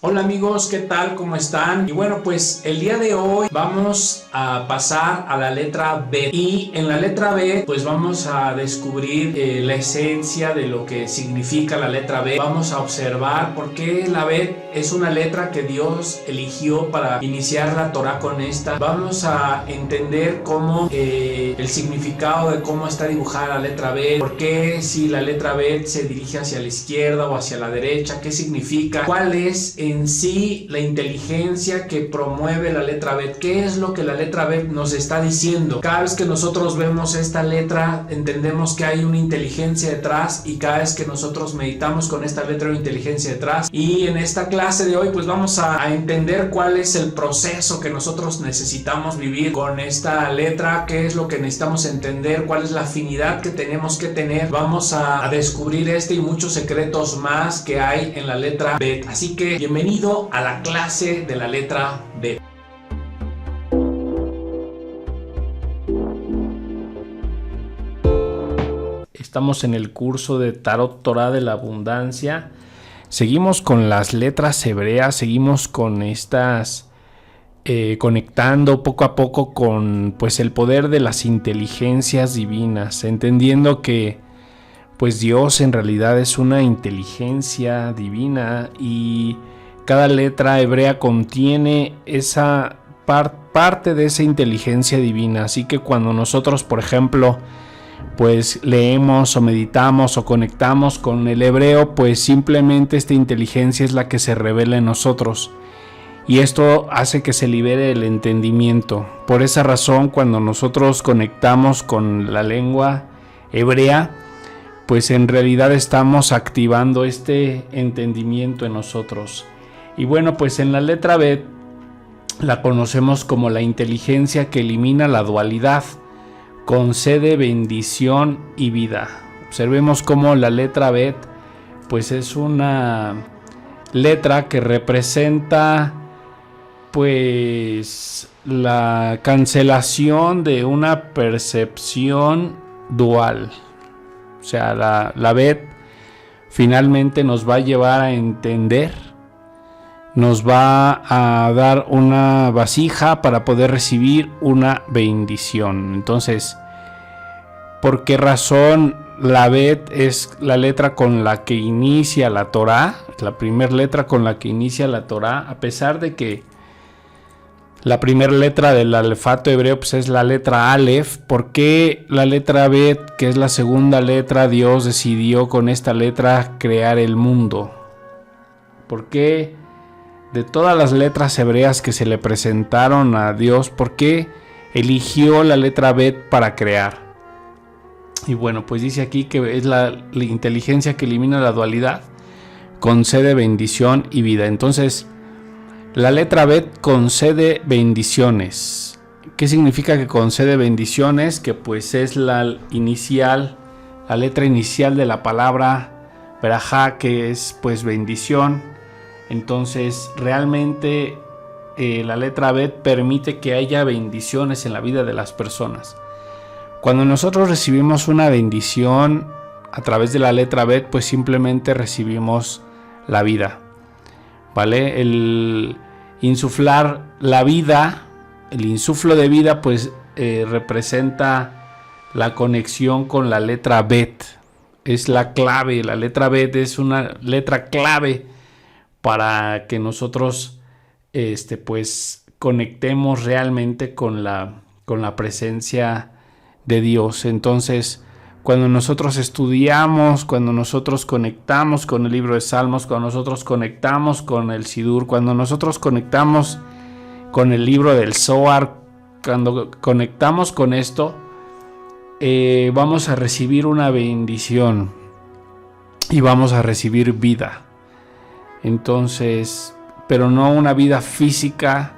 Hola amigos, ¿qué tal? ¿Cómo están? Y bueno, pues el día de hoy vamos a pasar a la letra B. Y en la letra B pues vamos a descubrir la esencia de lo que significa la letra B. Vamos a observar por qué la B es una letra que Dios eligió para iniciar la Torah con esta. Vamos a entender cómo el significado de cómo está dibujada la letra B. Por qué si la letra B se dirige hacia la izquierda o hacia la derecha. ¿Qué significa? ¿Cuál es en sí la inteligencia que promueve la letra B? ¿Qué es lo que la letra B nos está diciendo? Cada vez que nosotros vemos esta letra entendemos que hay una inteligencia detrás, y cada vez que nosotros meditamos con esta letra hay una inteligencia detrás. Y en esta clase de hoy pues vamos a entender cuál es el proceso que nosotros necesitamos vivir con esta letra, qué es lo que necesitamos entender, cuál es la afinidad que tenemos que tener. Vamos a descubrir este y muchos secretos más que hay en la letra B. Así que bienvenido a la clase de la letra B. Estamos en el curso de Tarot Torah de la Abundancia. Seguimos con las letras hebreas, seguimos con estas conectando poco a poco con pues el poder de las inteligencias divinas, entendiendo que pues Dios en realidad es una inteligencia divina y cada letra hebrea contiene esa parte de esa inteligencia divina. Así que cuando nosotros, por ejemplo, pues leemos o meditamos o conectamos con el hebreo, pues simplemente esta inteligencia es la que se revela en nosotros, y esto hace que se libere el entendimiento. Por esa razón, cuando nosotros conectamos con la lengua hebrea, pues en realidad estamos activando este entendimiento en nosotros. Y bueno, pues en la letra B la conocemos como la inteligencia que elimina la dualidad, concede bendición y vida. Observemos cómo la letra B pues es una letra que representa pues la cancelación de una percepción dual. O sea, la B finalmente nos va a llevar a entender, nos va a dar una vasija para poder recibir una bendición. Entonces, ¿por qué razón la Bet es la letra con la que inicia la Torah? La primera letra con la que inicia la Torah, a pesar de que la primera letra del alfabeto hebreo pues es la letra Aleph. ¿Por qué la letra Bet, que es la segunda letra, Dios decidió con esta letra crear el mundo? ¿Por qué de todas las letras hebreas que se le presentaron a Dios, por qué eligió la letra Bet para crear? Y bueno, pues dice aquí que es la inteligencia que elimina la dualidad, concede bendición y vida. Entonces, la letra Bet concede bendiciones. ¿Qué significa que concede bendiciones? Que pues es la inicial, la letra inicial de la palabra Berajá, que es pues bendición. Entonces realmente la letra Bet permite que haya bendiciones en la vida de las personas. Cuando nosotros recibimos una bendición a través de la letra Bet, pues simplemente recibimos la vida, ¿vale? El insuflar la vida, el insuflo de vida, pues representa la conexión con la letra Bet. Es la clave, la letra Bet es una letra clave para que nosotros pues conectemos realmente con la presencia de Dios. Entonces, cuando nosotros estudiamos, cuando nosotros conectamos con el libro de Salmos, cuando nosotros conectamos con el Sidur, cuando nosotros conectamos con el libro del Zohar, cuando conectamos con esto, vamos a recibir una bendición y vamos a recibir vida. Entonces, pero no una vida física,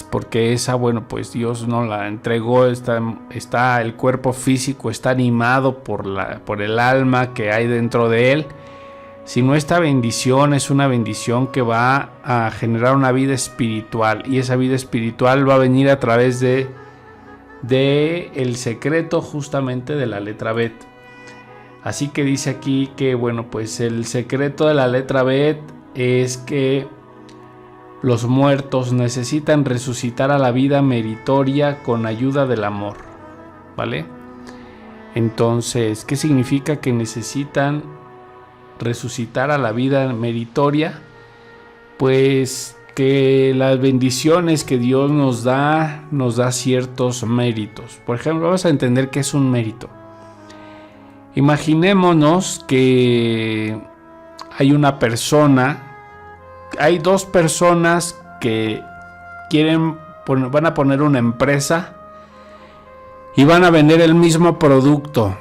porque esa, bueno, pues Dios no la entregó. Está el cuerpo físico, está animado por el alma que hay dentro de él, sino esta bendición es una bendición que va a generar una vida espiritual, y esa vida espiritual va a venir a través de el secreto justamente de la letra Bet. Así que dice aquí que, bueno, pues el secreto de la letra Bet es que los muertos necesitan resucitar a la vida meritoria con ayuda del amor, ¿vale? Entonces, ¿qué significa que necesitan resucitar a la vida meritoria? Pues que las bendiciones que Dios nos da ciertos méritos. Por ejemplo, vamos a entender qué es un mérito. Imaginémonos que hay dos personas que van a poner una empresa y van a vender el mismo producto.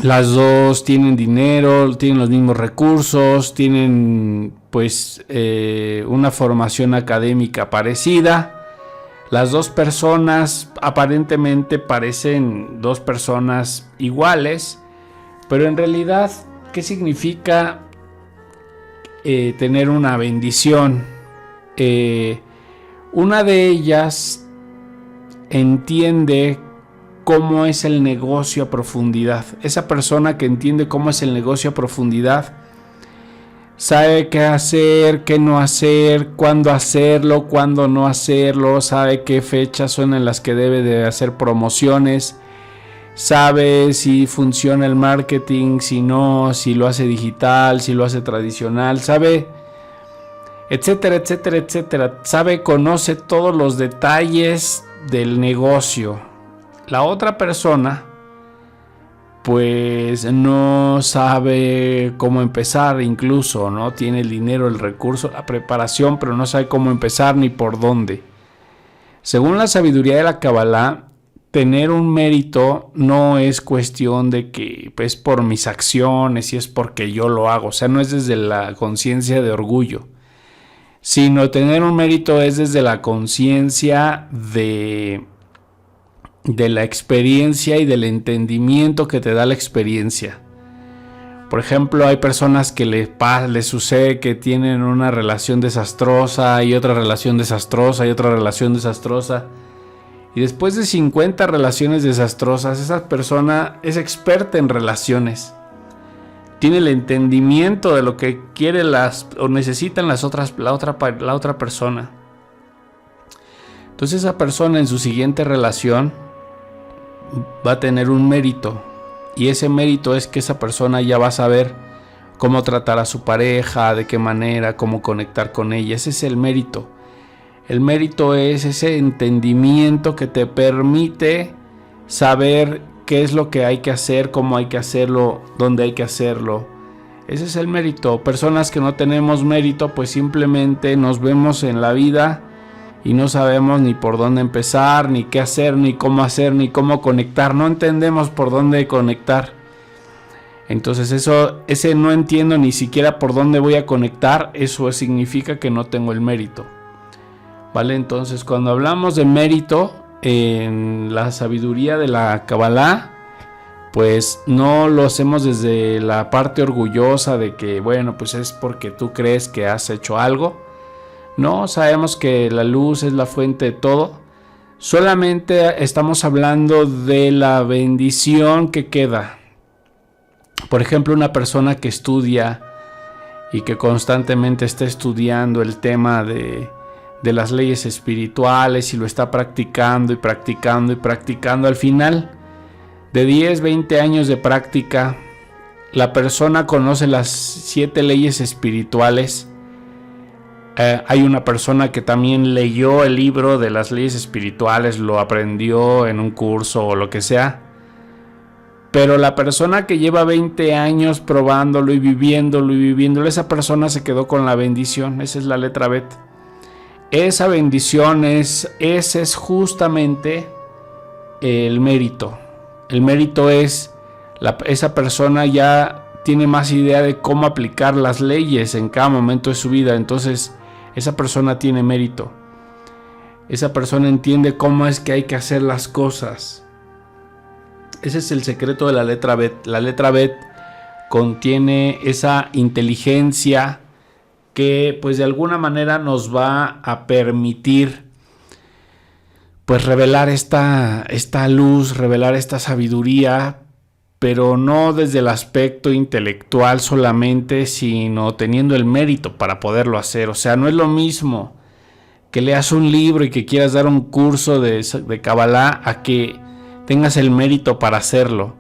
Las dos tienen dinero, tienen los mismos recursos, tienen pues una formación académica parecida. Las dos personas aparentemente parecen dos personas iguales, pero en realidad, ¿qué significa tener una bendición? Una de ellas entiende cómo es el negocio a profundidad. Esa persona que entiende cómo es el negocio a profundidad sabe qué hacer, qué no hacer, cuándo hacerlo, cuándo no hacerlo, sabe qué fechas son en las que debe de hacer promociones, sabe si funciona el marketing, si no, si lo hace digital, si lo hace tradicional, sabe, etcétera, etcétera, etcétera. Conoce todos los detalles del negocio. La otra persona pues no sabe cómo empezar, incluso no tiene el dinero, el recurso, la preparación, pero no sabe cómo empezar ni por dónde. Según la sabiduría de la Kabbalah, tener un mérito no es cuestión de que pues por mis acciones y es porque yo lo hago, o sea, no es desde la conciencia de orgullo, sino tener un mérito es desde la conciencia de la experiencia y del entendimiento que te da la experiencia. Por ejemplo, hay personas que les sucede que tienen una relación desastrosa y otra relación desastrosa y otra relación desastrosa. Y después de 50 relaciones desastrosas, esa persona es experta en relaciones. Tiene el entendimiento de lo que quiere o necesitan la otra persona. Entonces esa persona en su siguiente relación va a tener un mérito, y ese mérito es que esa persona ya va a saber cómo tratar a su pareja, de qué manera, cómo conectar con ella. Ese es el mérito. El mérito es ese entendimiento que te permite saber qué es lo que hay que hacer, cómo hay que hacerlo, dónde hay que hacerlo. Ese es el mérito. Personas que no tenemos mérito, pues simplemente nos vemos en la vida y no sabemos ni por dónde empezar, ni qué hacer, ni cómo conectar. No entendemos por dónde conectar. Entonces ese no entiendo ni siquiera por dónde voy a conectar, eso significa que no tengo el mérito. ¿Vale? Entonces cuando hablamos de mérito en la sabiduría de la Kabbalah, pues no lo hacemos desde la parte orgullosa de que, bueno, pues es porque tú crees que has hecho algo. No, sabemos que la luz es la fuente de todo. Solamente estamos hablando de la bendición que queda. Por ejemplo, una persona que estudia y que constantemente está estudiando el tema de las leyes espirituales y lo está practicando y practicando y practicando. Al final de 10, 20 años de práctica, la persona conoce las 7 leyes espirituales. Hay una persona que también leyó el libro de las leyes espirituales, lo aprendió en un curso o lo que sea. Pero la persona que lleva 20 años probándolo y viviéndolo, esa persona se quedó con la bendición. Esa es la letra Bet. Esa bendición ese es justamente el mérito. El mérito es esa persona ya tiene más idea de cómo aplicar las leyes en cada momento de su vida. Entonces esa persona tiene mérito. Esa persona entiende cómo es que hay que hacer las cosas. Ese es el secreto de la letra Bet. La letra Bet contiene esa inteligencia que pues de alguna manera nos va a permitir pues revelar esta luz, revelar esta sabiduría pero no desde el aspecto intelectual solamente, sino teniendo el mérito para poderlo hacer. O sea, no es lo mismo que leas un libro y que quieras dar un curso de Kabbalah a que tengas el mérito para hacerlo.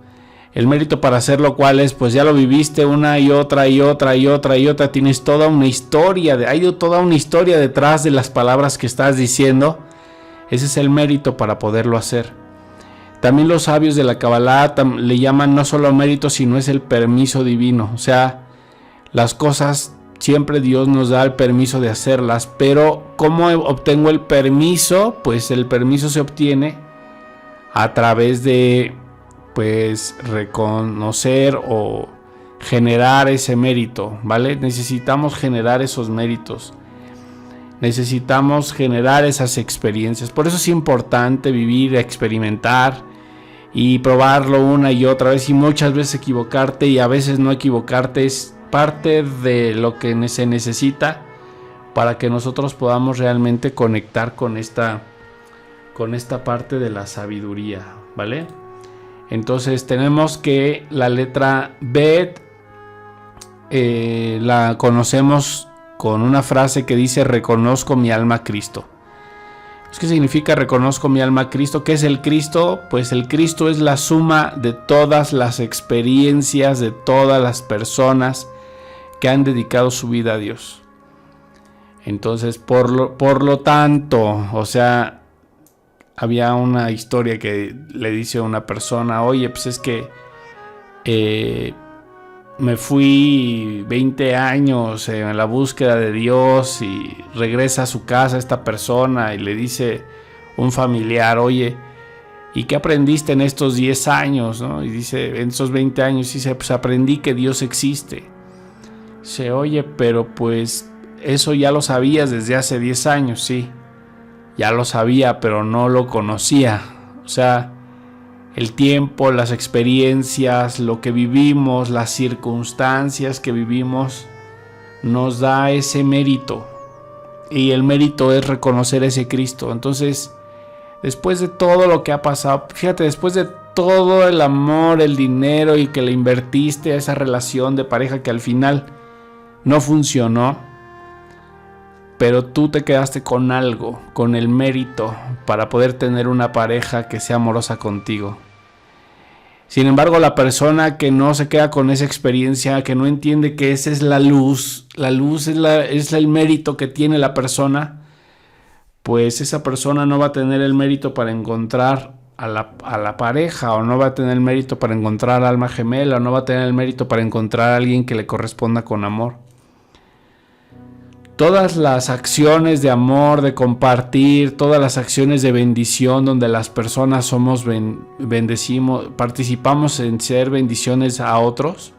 El mérito para hacerlo, ¿cuál es? Pues ya lo viviste una y otra y otra y otra y otra. Tienes toda una historia, hay toda una historia detrás de las palabras que estás diciendo. Ese es el mérito para poderlo hacer. También los sabios de la Kabbalah le llaman no solo mérito, sino es el permiso divino. O sea, las cosas siempre Dios nos da el permiso de hacerlas, pero ¿cómo obtengo el permiso? Pues el permiso se obtiene a través de, pues, reconocer o generar ese mérito, ¿vale? Necesitamos generar esos méritos. Necesitamos generar esas experiencias. Por eso es importante vivir, experimentar y probarlo una y otra vez, y muchas veces equivocarte, y a veces no equivocarte es parte de lo que se necesita para que nosotros podamos realmente conectar con esta parte de la sabiduría, ¿vale? Entonces tenemos que la letra Bet la conocemos con una frase que dice: reconozco mi alma a Cristo. ¿Qué significa reconozco mi alma a Cristo? ¿Qué es el Cristo? Pues el Cristo es la suma de todas las experiencias de todas las personas que han dedicado su vida a Dios. Entonces, por lo tanto, o sea, había una historia que le dice a una persona: oye, pues es que me fui 20 años en la búsqueda de Dios, y regresa a su casa esta persona y le dice un familiar: oye, ¿y qué aprendiste en estos 10 años? ¿No? Y dice, en esos 20 años, dice, pues aprendí que Dios existe. Dice, oye, pero pues eso ya lo sabías desde hace 10 años, sí, ya lo sabía, pero no lo conocía. O sea, el tiempo, las experiencias, lo que vivimos, las circunstancias que vivimos, nos da ese mérito. Y el mérito es reconocer ese Cristo. Entonces, después de todo lo que ha pasado, fíjate, después de todo el amor, el dinero y que le invertiste a esa relación de pareja que al final no funcionó, pero tú te quedaste con algo, con el mérito para poder tener una pareja que sea amorosa contigo. Sin embargo, la persona que no se queda con esa experiencia, que no entiende que esa es la luz es el mérito que tiene la persona, pues esa persona no va a tener el mérito para encontrar a la pareja, o no va a tener el mérito para encontrar alma gemela, o no va a tener el mérito para encontrar a alguien que le corresponda con amor. Todas las acciones de amor, de compartir, todas las acciones de bendición donde las personas somos participamos en ser bendiciones a otros,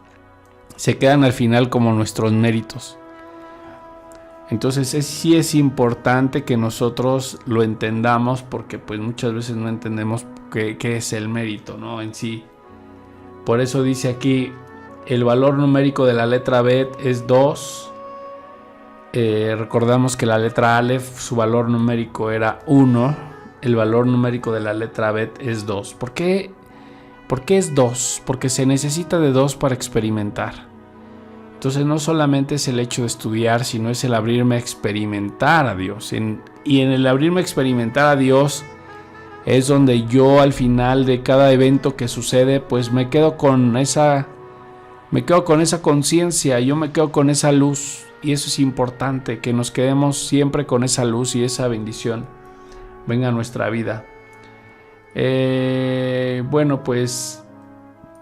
se quedan al final como nuestros méritos. Entonces sí es importante que nosotros lo entendamos, porque pues muchas veces no entendemos qué es el mérito, ¿no? En sí. Por eso dice aquí, el valor numérico de la letra Bet es 2. Recordamos que la letra Aleph, su valor numérico era 1. El valor numérico de la letra Bet es 2. ¿Por qué es 2? Porque se necesita de 2 para experimentar. Entonces no solamente es el hecho de estudiar, sino es el abrirme a experimentar a Dios. Y en el abrirme a experimentar a Dios es donde yo, al final de cada evento que sucede, pues me quedo con esa conciencia, yo me quedo con esa luz. Y eso es importante, que nos quedemos siempre con esa luz y esa bendición venga a nuestra vida. Bueno, pues,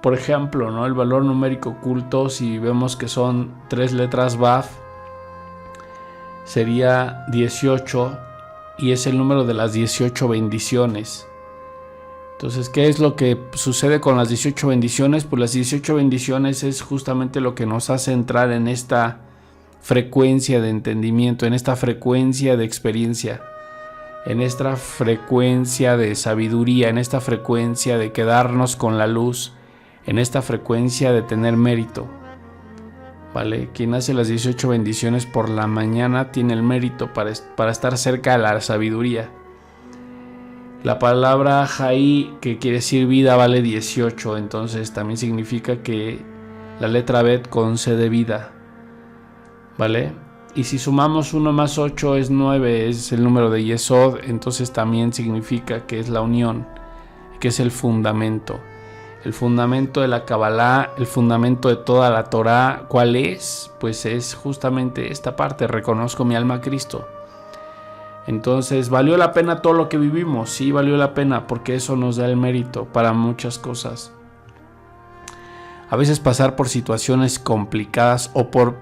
por ejemplo, ¿no? El valor numérico oculto, si vemos que son 3 letras Vav, sería 18, y es el número de las 18 bendiciones. Entonces, ¿qué es lo que sucede con las 18 bendiciones? Pues las 18 bendiciones es justamente lo que nos hace entrar en esta frecuencia de entendimiento, en esta frecuencia de experiencia, en esta frecuencia de sabiduría, en esta frecuencia de quedarnos con la luz, en esta frecuencia de tener mérito, ¿vale? Quien hace las 18 bendiciones por la mañana tiene el mérito para estar cerca de la sabiduría. La palabra Jai, que quiere decir vida, vale 18, entonces también significa que la letra Bet concede vida, ¿vale? Y si sumamos 1 más 8 es 9, es el número de Yesod, entonces también significa que es la unión, que es el fundamento. El fundamento de la Kabbalah, el fundamento de toda la Torah, ¿cuál es? Pues es justamente esta parte: reconozco mi alma a Cristo. Entonces, ¿valió la pena todo lo que vivimos? Sí, valió la pena, porque eso nos da el mérito para muchas cosas. A veces pasar por situaciones complicadas o por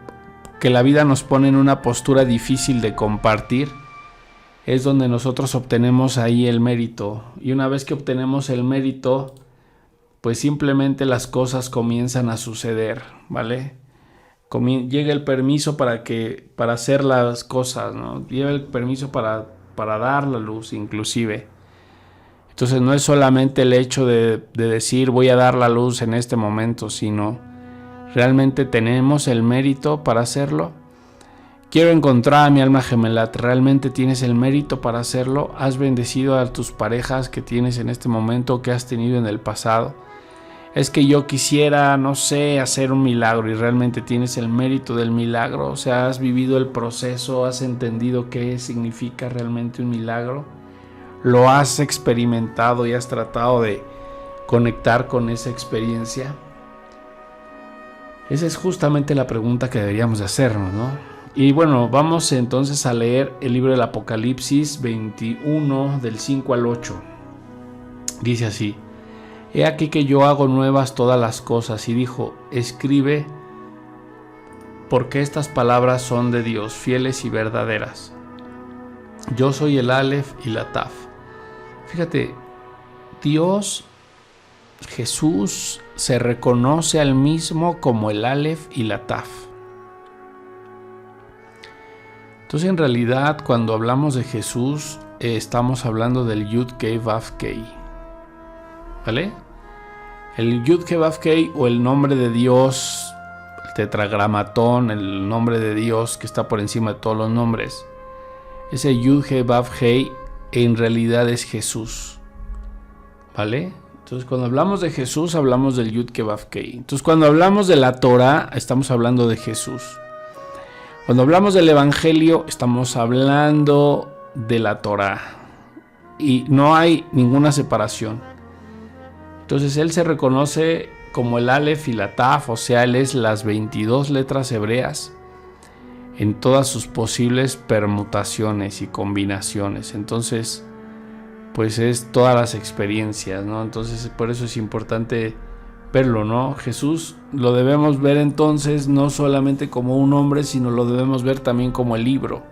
que la vida nos pone en una postura difícil de compartir, es donde nosotros obtenemos ahí el mérito. Y una vez que obtenemos el mérito, pues simplemente las cosas comienzan a suceder, ¿vale? Llega el permiso para hacer las cosas, ¿no? Llega el permiso para dar la luz, inclusive. Entonces no es solamente el hecho de decir voy a dar la luz en este momento, sino realmente tenemos el mérito para hacerlo. Quiero encontrar a mi alma gemela. ¿Realmente tienes el mérito para hacerlo? ¿Has bendecido a tus parejas que tienes en este momento, que has tenido en el pasado? Es que yo quisiera, no sé, hacer un milagro, y realmente tienes el mérito del milagro. O sea, has vivido el proceso, has entendido qué significa realmente un milagro, lo has experimentado y has tratado de conectar con esa experiencia. Esa es justamente la pregunta que deberíamos de hacernos, ¿no? Y bueno, vamos entonces a leer el libro del Apocalipsis 21 del 5 al 8. Dice así: He aquí que yo hago nuevas todas las cosas. Y dijo: escribe, porque estas palabras son de Dios, fieles y verdaderas. Yo soy el Aleph y la Taf. Fíjate, Dios, Jesús, se reconoce al mismo como el Aleph y la Taf. Entonces, en realidad, cuando hablamos de Jesús, estamos hablando del Yud Kei Vav Kei, ¿vale? El Yud Kei Vav Kei, o el nombre de Dios, el tetragramatón, el nombre de Dios que está por encima de todos los nombres, ese Yud Kei Vav Kei en realidad es Jesús, ¿vale? Entonces, cuando hablamos de Jesús, hablamos del Yud Kei Vav Kei. Entonces, cuando hablamos de la Torah, estamos hablando de Jesús. Cuando hablamos del Evangelio, estamos hablando de la Torah. Y no hay ninguna separación. Entonces, Él se reconoce como el Aleph y la Taf, o sea, Él es las 22 letras hebreas en todas sus posibles permutaciones y combinaciones. Entonces, pues es todas las experiencias, ¿no? Entonces, por eso es importante verlo, ¿no? Jesús lo debemos ver entonces no solamente como un hombre, sino lo debemos ver también como el libro.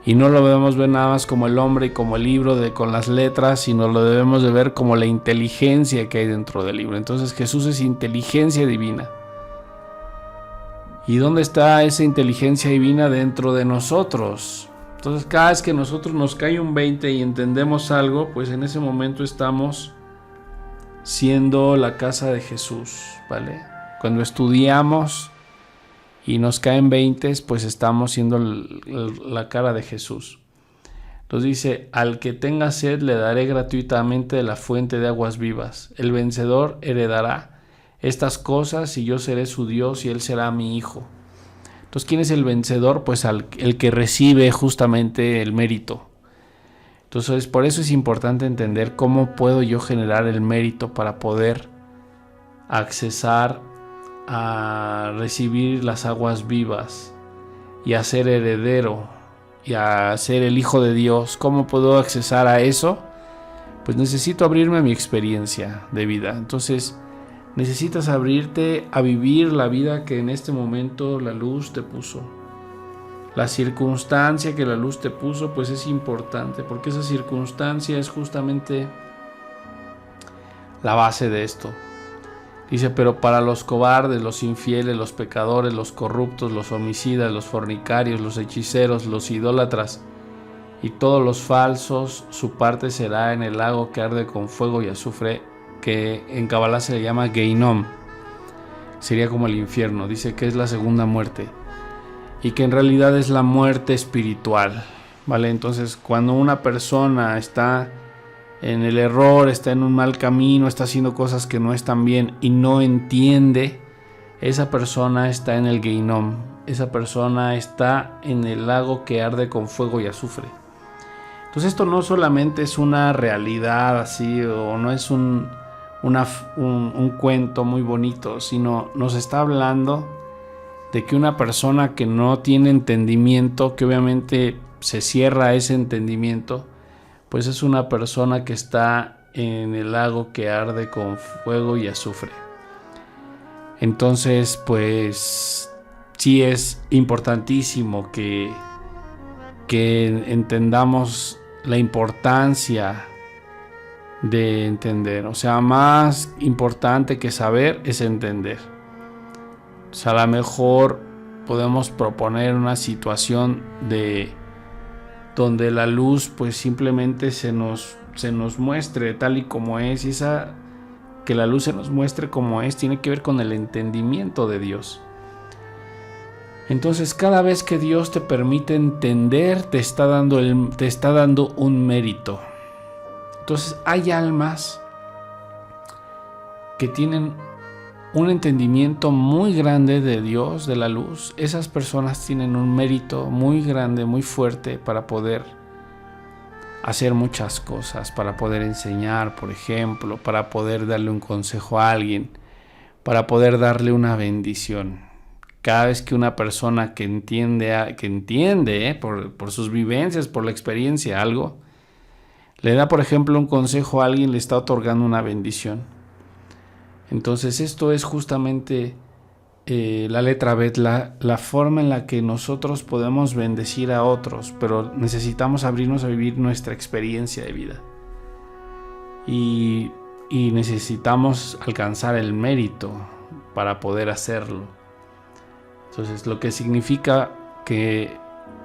Y no lo debemos ver nada más como el hombre y como el libro con las letras, sino lo debemos de ver como la inteligencia que hay dentro del libro. Entonces Jesús es inteligencia divina. ¿Y dónde está esa inteligencia divina? Dentro de nosotros. Entonces, cada vez que nosotros nos cae un 20 y entendemos algo, pues en ese momento estamos siendo la casa de Jesús, ¿vale? Cuando estudiamos y nos caen 20, pues estamos siendo la cara de Jesús. Entonces dice: al que tenga sed le daré gratuitamente de la fuente de aguas vivas. El vencedor heredará estas cosas y yo seré su Dios y él será mi hijo. Entonces, ¿quién es el vencedor? Pues el que recibe justamente el mérito. Entonces, por eso es importante entender cómo puedo yo generar el mérito para poder accesar a recibir las aguas vivas y a ser heredero y a ser el hijo de Dios. ¿Cómo puedo accesar a eso? Pues necesito abrirme a mi experiencia de vida. Entonces, necesitas abrirte a vivir la vida que en este momento la luz te puso. La circunstancia que la luz te puso, pues es importante, porque esa circunstancia es justamente la base de esto. Dice: pero para los cobardes, los infieles, los pecadores, los corruptos, los homicidas, los fornicarios, los hechiceros, los idólatras y todos los falsos, su parte será en el lago que arde con fuego y azufre, que en Kabbalah se le llama Geinom. Sería como el infierno. Dice que es la segunda muerte y que en realidad es la muerte espiritual, ¿vale? Entonces, cuando una persona está en el error, está en un mal camino, está haciendo cosas que no están bien y no entiende, esa persona está en el Gehinom, esa persona está en el lago que arde con fuego y azufre. Entonces esto no solamente es una realidad así, o no es un cuento muy bonito, sino nos está hablando de que una persona que no tiene entendimiento, que obviamente se cierra a ese entendimiento, pues es una persona que está en el lago que arde con fuego y azufre. Entonces, pues sí es importantísimo que entendamos la importancia de entender. O sea, más importante que saber es entender. O sea, a lo mejor podemos proponer una situación donde la luz pues simplemente se nos muestre tal y como es, y que la luz se nos muestre como es tiene que ver con el entendimiento de Dios. Entonces, cada vez que Dios te permite entender, te está dando un mérito. Entonces, hay almas que tienen un entendimiento muy grande de Dios, de la luz. Esas personas tienen un mérito muy grande, muy fuerte para poder hacer muchas cosas, para poder enseñar, por ejemplo, para poder darle un consejo a alguien, para poder darle una bendición. Cada vez que una persona que entiende por sus vivencias, por la experiencia, algo, le da, por ejemplo, un consejo a alguien, le está otorgando una bendición. Entonces esto es justamente la letra Bet, la forma en la que nosotros podemos bendecir a otros, pero necesitamos abrirnos a vivir nuestra experiencia de vida. Y necesitamos alcanzar el mérito para poder hacerlo. Entonces, lo que significa que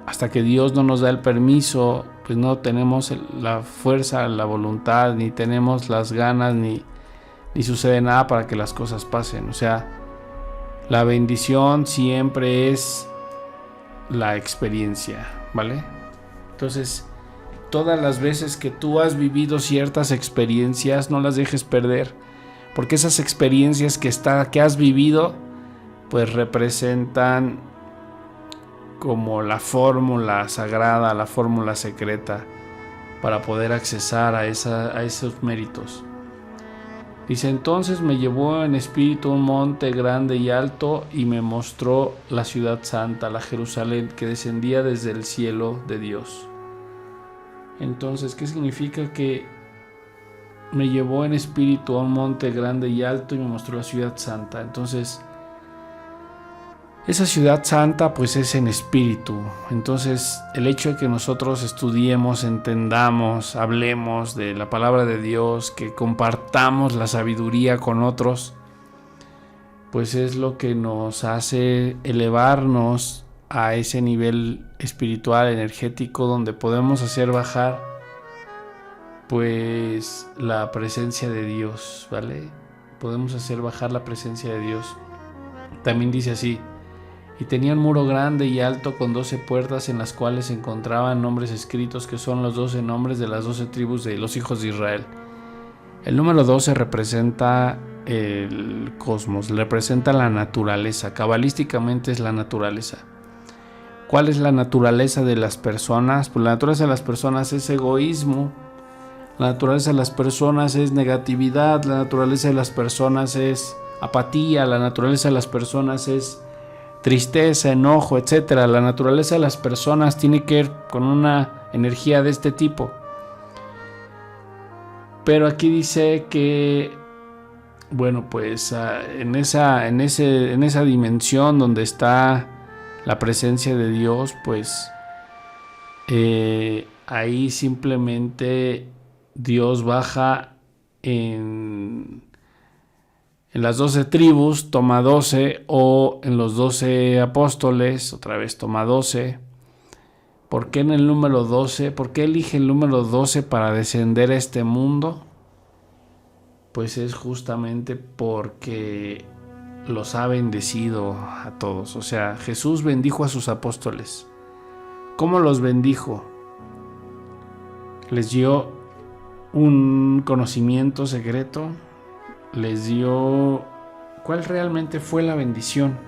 hasta que Dios no nos da el permiso, pues no tenemos la fuerza, la voluntad, ni tenemos las ganas, ni sucede nada para que las cosas pasen. O sea, la bendición siempre es la experiencia, ¿vale? Entonces, todas las veces que tú has vivido ciertas experiencias, no las dejes perder, porque esas experiencias que has vivido, pues representan como la fórmula sagrada, la fórmula secreta para poder accesar a esos méritos. Dice: entonces me llevó en espíritu a un monte grande y alto y me mostró la ciudad santa, la Jerusalén, que descendía desde el cielo de Dios. Entonces, ¿qué significa que me llevó en espíritu a un monte grande y alto y me mostró la ciudad santa? Entonces, esa ciudad santa pues es en espíritu. Entonces, el hecho de que nosotros estudiemos, entendamos, hablemos de la palabra de Dios, que compartamos la sabiduría con otros, pues es lo que nos hace elevarnos a ese nivel espiritual, energético, donde podemos hacer bajar pues la presencia de Dios, ¿vale? Podemos hacer bajar la presencia de Dios. También dice así: y tenía un muro grande y alto con 12 puertas, en las cuales se encontraban nombres escritos, que son los 12 nombres de las 12 tribus de los hijos de Israel. El número 12 representa el cosmos, representa la naturaleza. Cabalísticamente es la naturaleza. ¿Cuál es la naturaleza de las personas? Pues la naturaleza de las personas es egoísmo, la naturaleza de las personas es negatividad, la naturaleza de las personas es apatía, la naturaleza de las personas es tristeza, enojo, etcétera. La naturaleza de las personas tiene que ver con una energía de este tipo. Pero aquí dice que, bueno, pues en esa dimensión donde está la presencia de Dios, pues ahí simplemente Dios baja en las 12 tribus, toma 12, o en los 12 apóstoles, otra vez toma 12. ¿Por qué en el número 12? ¿Por qué elige el número 12 para descender a este mundo? Pues es justamente porque los ha bendecido a todos. O sea, Jesús bendijo a sus apóstoles. ¿Cómo los bendijo? Les dio un conocimiento secreto, les dio cuál realmente fue la bendición.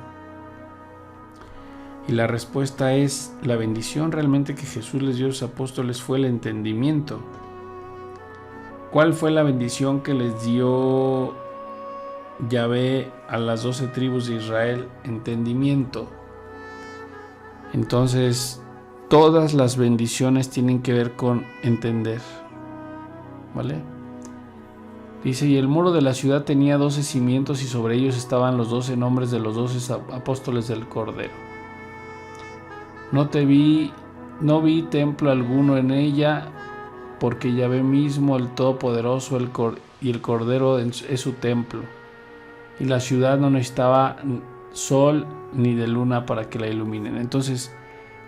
Y la respuesta es: la bendición realmente que Jesús les dio a sus apóstoles fue el entendimiento. ¿Cuál fue la bendición que les dio Yahvé a las 12 tribus de Israel? Entendimiento. Entonces, todas las bendiciones tienen que ver con entender, ¿vale? Dice: y el muro de la ciudad tenía 12 cimientos, y sobre ellos estaban los 12 nombres de los 12 apóstoles del Cordero. No vi templo alguno en ella, porque Yahvé mismo, el Todopoderoso, y el Cordero es su templo. Y la ciudad no necesitaba sol ni de luna para que la iluminen. Entonces,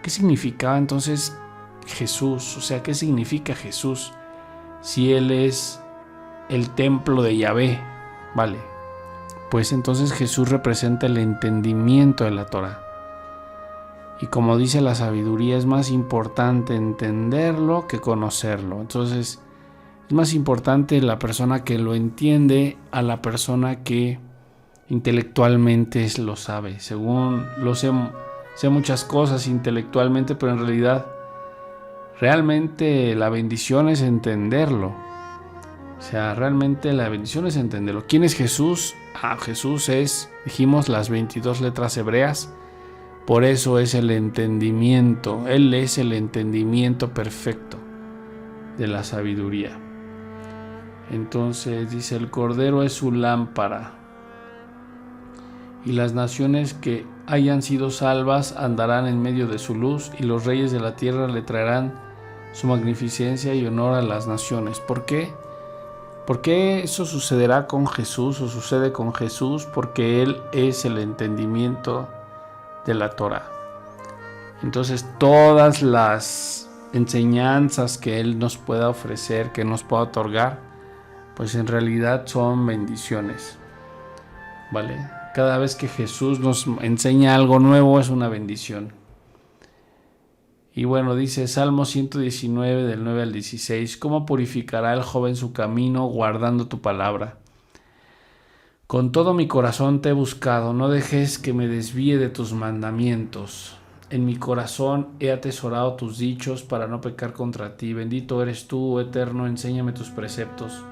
¿qué significaba entonces Jesús? O sea, ¿qué significa Jesús si Él es el templo de Yahvé? Vale, pues entonces Jesús representa el entendimiento de la Torah. Y como dice la sabiduría, es más importante entenderlo que conocerlo. Entonces, es más importante la persona que lo entiende a la persona que intelectualmente lo sabe. Según lo sé muchas cosas intelectualmente, pero en realmente la bendición es entenderlo. O sea, realmente la bendición es entenderlo. ¿Quién es Jesús? Jesús es, dijimos, las 22 letras hebreas. Por eso es el entendimiento. Él es el entendimiento perfecto de la sabiduría. Entonces dice: el Cordero es su lámpara, y las naciones que hayan sido salvas andarán en medio de su luz, y los reyes de la tierra le traerán su magnificencia y honor a las naciones. ¿Por qué? ¿Por qué eso sucederá con Jesús o sucede con Jesús? Porque Él es el entendimiento de la Torah. Entonces, todas las enseñanzas que Él nos pueda ofrecer, que nos pueda otorgar, pues en realidad son bendiciones, ¿vale? Cada vez que Jesús nos enseña algo nuevo es una bendición. Y bueno, dice Salmo 119 del 9 al 16: ¿cómo purificará el joven su camino guardando tu palabra? Con todo mi corazón te he buscado, no dejes que me desvíe de tus mandamientos. En mi corazón he atesorado tus dichos para no pecar contra ti. Bendito eres tú, oh Eterno, enséñame tus preceptos.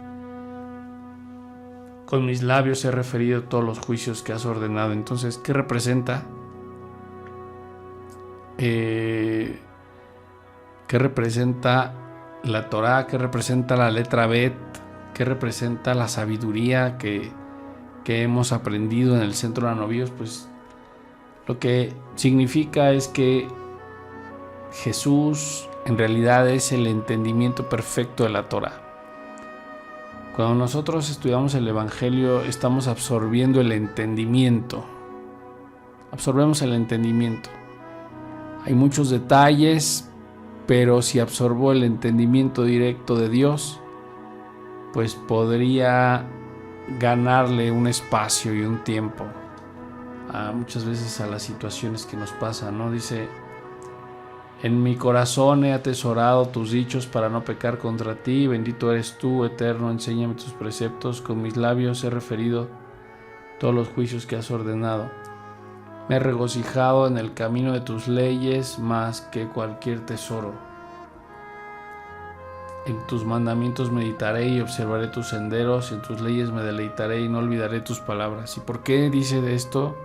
Con mis labios he referido todos los juicios que has ordenado. Entonces, ¿qué representa? ¿Qué representa la Torah? ¿Qué representa la letra Bet? ¿Qué representa la sabiduría que hemos aprendido en el Centro de Novios? Pues lo que significa es que Jesús en realidad es el entendimiento perfecto de la Torah. Cuando nosotros estudiamos el Evangelio, estamos absorbiendo el entendimiento. Absorbemos el entendimiento. Hay muchos detalles, pero si absorbo el entendimiento directo de Dios, pues podría ganarle un espacio y un tiempo muchas veces a las situaciones que nos pasan, ¿no? Dice: en mi corazón he atesorado tus dichos para no pecar contra ti. Bendito eres tú, Eterno, enséñame tus preceptos. Con mis labios he referido todos los juicios que has ordenado. Me he regocijado en el camino de tus leyes más que cualquier tesoro. En tus mandamientos meditaré y observaré tus senderos. En tus leyes me deleitaré y no olvidaré tus palabras. ¿Y por qué dice de esto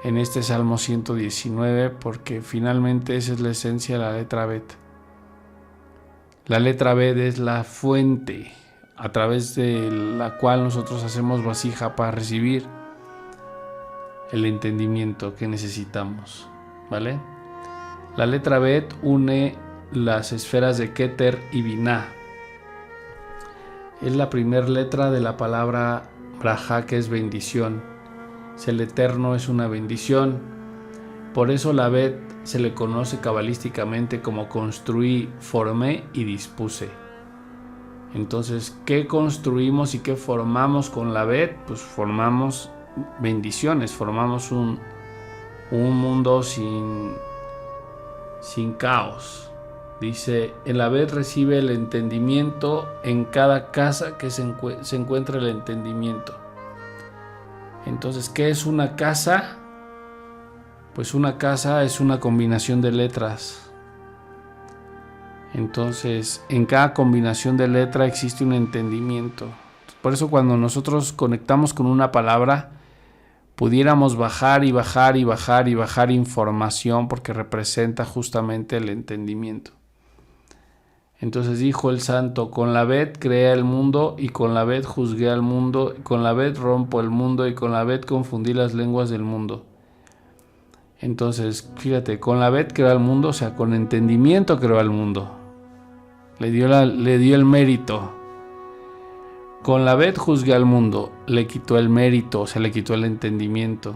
en este Salmo 119? Porque finalmente esa es la esencia de la letra Bet. La letra Bet es la fuente a través de la cual nosotros hacemos vasija para recibir el entendimiento que necesitamos, ¿vale? La letra Bet une las esferas de Keter y Binah. Es la primera letra de la palabra Brajá, que es bendición. Si el Eterno es una bendición, por eso la Bet se le conoce cabalísticamente como construí, formé y dispuse. Entonces, ¿qué construimos y qué formamos con la Bet? Pues formamos bendiciones, formamos un mundo sin caos, Dice, en la Bet recibe el entendimiento, en cada casa que se encuentra el entendimiento. Entonces, ¿qué es una casa? Pues una casa es una combinación de letras. Entonces, en cada combinación de letra existe un entendimiento. Por eso cuando nosotros conectamos con una palabra, pudiéramos bajar y bajar y bajar y bajar información porque representa justamente el entendimiento. Entonces dijo el santo, con la Bet creé el mundo y con la Bet juzgué al mundo, con la Bet rompo el mundo y con la Bet confundí las lenguas del mundo. Entonces, fíjate, con la Bet creó el mundo, o sea, con entendimiento creó el mundo. Le dio el mérito. Con la Bet juzgué al mundo, le quitó el mérito, o sea, le quitó el entendimiento.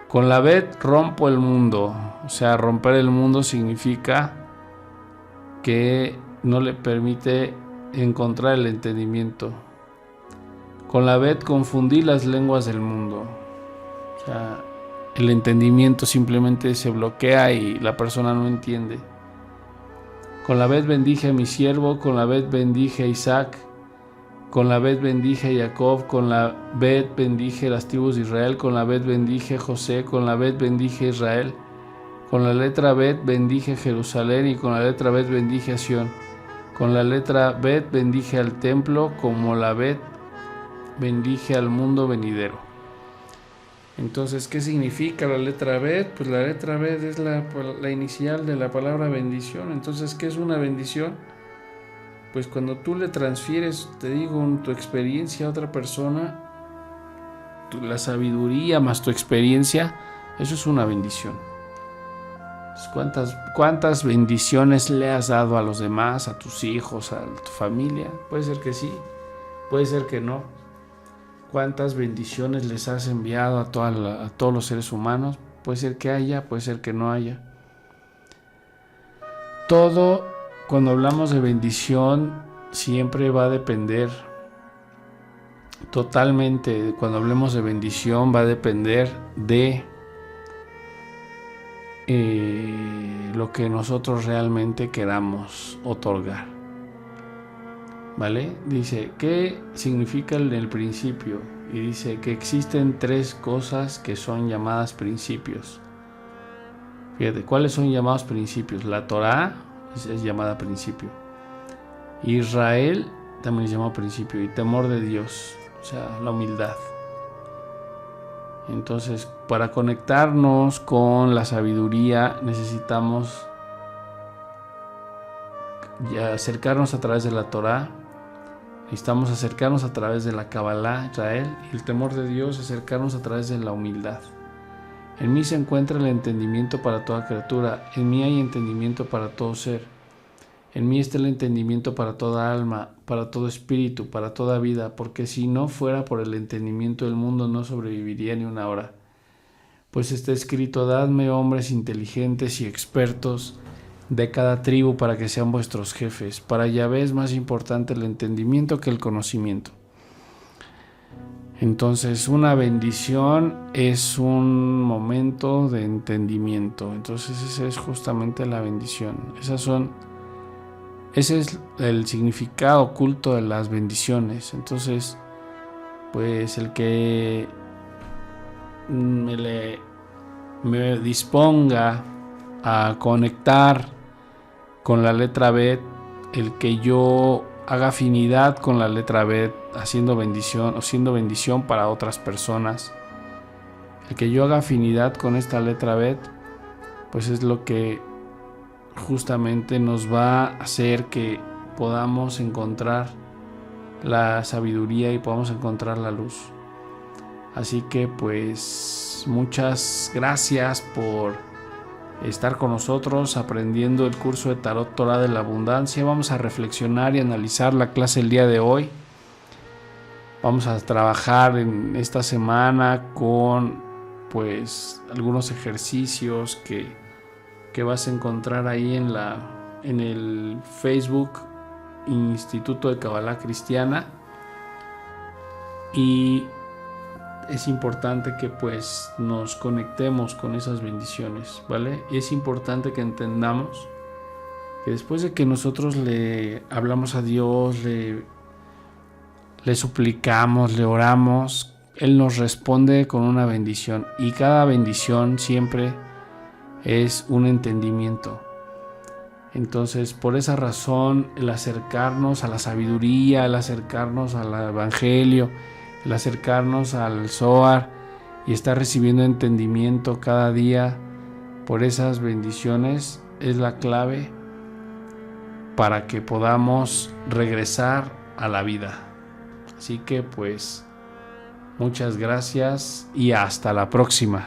Con la Bet rompo el mundo, o sea, romper el mundo significa que no le permite encontrar el entendimiento. Con la Bet confundí las lenguas del mundo, o sea, el entendimiento simplemente se bloquea y la persona no entiende. Con la Bet bendije a mi siervo, con la Bet bendije a Isaac, con la Bet bendije a Jacob, con la Bet bendije las tribus de Israel, con la Bet bendije a José, con la Bet bendije a Israel, con la letra Bet bendije a Jerusalén y con la letra Bet bendije a Sión, con la letra Bet bendije al templo, como la Bet bendije al mundo venidero. Entonces, ¿qué significa la letra Bet? Pues la letra Bet es la inicial de la palabra bendición. Entonces, ¿qué es una bendición? Pues cuando tú le transfieres, te digo, tu experiencia a otra persona, la sabiduría más tu experiencia, eso es una bendición. ¿Cuántas bendiciones le has dado a los demás, a tus hijos, a tu familia? Puede ser que sí, puede ser que no. ¿Cuántas bendiciones les has enviado a todos los seres humanos? Puede ser que haya, puede ser que no haya. Todo, cuando hablamos de bendición, siempre va a depender totalmente, cuando hablemos de bendición, va a depender de lo que nosotros realmente queramos otorgar. ¿Vale? Dice, ¿qué significa el principio? Y dice que existen 3 cosas que son llamadas principios. Fíjate, ¿cuáles son llamados principios? La Torá es llamada principio. Israel también es llamado principio. Y temor de Dios, o sea, la humildad. Entonces, para conectarnos con la sabiduría necesitamos acercarnos a través de la Torá. Necesitamos acercarnos a través de la Kabbalah, Israel, y el temor de Dios, acercarnos a través de la humildad. En mí se encuentra el entendimiento para toda criatura, en mí hay entendimiento para todo ser. En mí está el entendimiento para toda alma, para todo espíritu, para toda vida, porque si no fuera por el entendimiento el mundo no sobreviviría ni una hora. Pues está escrito, dadme hombres inteligentes y expertos de cada tribu para que sean vuestros jefes. Para Yahvé es más importante el entendimiento que el conocimiento. Entonces, una bendición es un momento de entendimiento. Entonces, esa es justamente la bendición. Ese es el significado oculto de las bendiciones. Entonces, pues el que me disponga a conectar con la letra Bet, el que yo haga afinidad con la letra Bet, haciendo bendición o siendo bendición para otras personas, el que yo haga afinidad con esta letra Bet, pues es lo que justamente nos va a hacer que podamos encontrar la sabiduría y podamos encontrar la luz. Así que pues muchas gracias por estar con nosotros aprendiendo el curso de Tarot Torah de la Abundancia. Vamos a reflexionar y analizar la clase el día de hoy. Vamos a trabajar en esta semana con pues algunos ejercicios que vas a encontrar ahí en el Facebook Instituto de Kabbalah Cristiana. Y es importante que pues nos conectemos con esas bendiciones, ¿vale? Y es importante que entendamos que después de que nosotros le hablamos a Dios, le suplicamos, le oramos, Él nos responde con una bendición, y cada bendición siempre es un entendimiento. Entonces, por esa razón, el acercarnos a la sabiduría, el acercarnos al Evangelio, el acercarnos al Zohar y estar recibiendo entendimiento cada día por esas bendiciones es la clave para que podamos regresar a la vida. Así que pues muchas gracias y hasta la próxima.